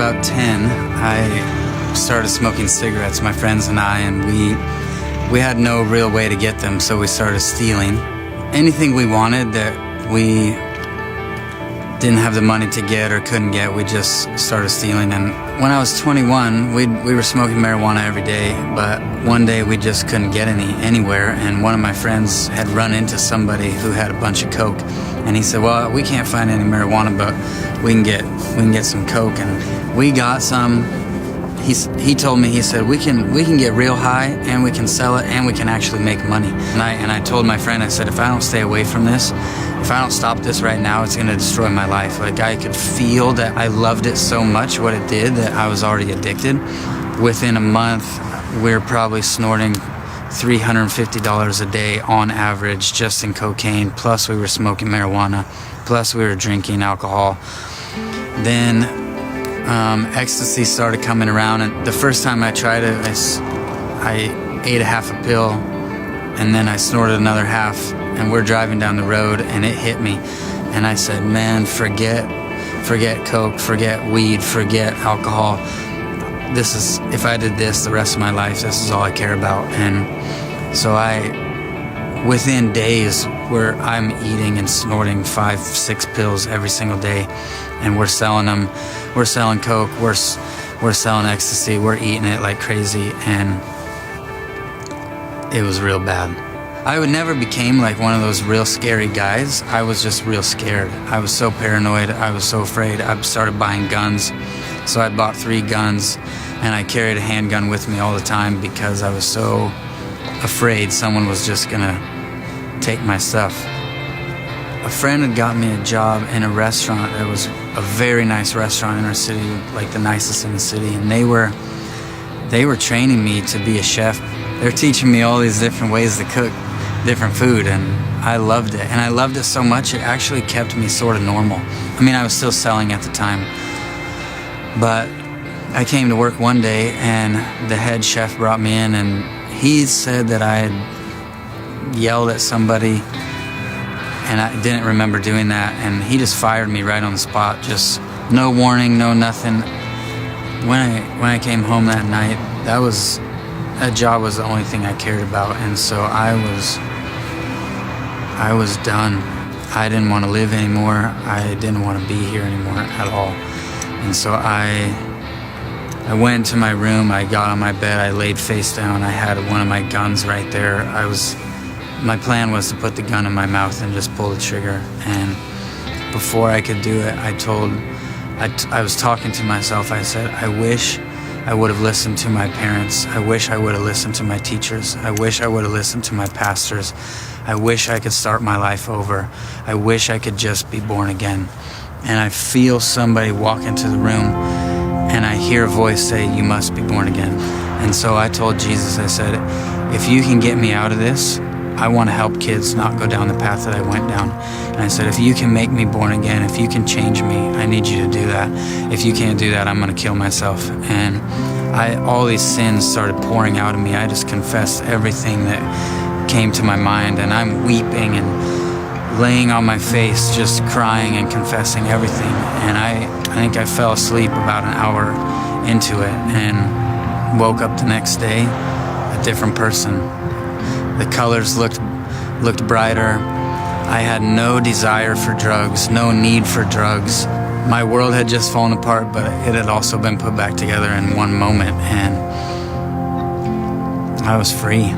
about 10, I started smoking cigarettes, my friends and I, and we had no real way to get them, so we started stealing. Anything we wanted that we didn't have the money to get or couldn't get, we just started stealing. And when I was 21, we were smoking marijuana every day, but one day we just couldn't get anywhere, and one of my friends had run into somebody who had a bunch of coke, and he said, well, we can't find any marijuana, but we can get some coke. And we got some. He told me, he said, we can get real high, and we can sell it, and we can actually make money. And I told my friend, I said, if I don't stay away from this, if I don't stop this right now, it's going to destroy my life. Like, I could feel that I loved it so much, what it did, that I was already addicted. Within a month, we're probably snorting $350 a day on average just in cocaine, plus we were smoking marijuana, plus we were drinking alcohol. Then ecstasy started coming around, and the first time I tried it, I ate a half a pill, and then I snorted another half, and we're driving down the road, and it hit me, and I said, man, forget coke, forget weed, forget alcohol. If I did this the rest of my life, this is all I care about. And so within days, where I'm eating and snorting 5-6 pills every single day, and we're selling them. We're selling coke, we're selling ecstasy, we're eating it like crazy, and it was real bad. I would never became like one of those real scary guys. I was just real scared. I was so paranoid, I was so afraid. I started buying guns, so I bought 3 guns, and I carried a handgun with me all the time because I was so afraid someone was just gonna take my stuff. A friend had got me a job in a restaurant that was a very nice restaurant in our city, like the nicest in the city, and they were training me to be a chef. They're teaching me all these different ways to cook different food, and I loved it. And I loved it so much, it actually kept me sort of normal. I mean, I was still selling at the time, but I came to work one day, and the head chef brought me in, and he said that I had yelled at somebody, and I didn't remember doing that, and he just fired me right on the spot, just no warning, no nothing. When I came home that night, that job was the only thing I cared about, and so I was done. I didn't want to live anymore. I didn't want to be here anymore at all. And so I went to my room, I got on my bed, I laid face down, I had one of my guns right there. My plan was to put the gun in my mouth and just pull the trigger. And before I could do it, I was talking to myself. I said, I wish I would have listened to my parents. I wish I would have listened to my teachers. I wish I would have listened to my pastors. I wish I could start my life over. I wish I could just be born again. And I feel somebody walk into the room, and I hear a voice say, you must be born again. And so I told Jesus, I said, if you can get me out of this, I want to help kids not go down the path that I went down. And I said, if you can make me born again, if you can change me, I need you to do that. If you can't do that, I'm going to kill myself. And all these sins started pouring out of me. I just confessed everything that came to my mind, and I'm weeping and laying on my face, just crying and confessing everything. And I think I fell asleep about an hour into it and woke up the next day a different person. The colors looked brighter. I had no desire for drugs, no need for drugs. My world had just fallen apart, but it had also been put back together in one moment, and I was free.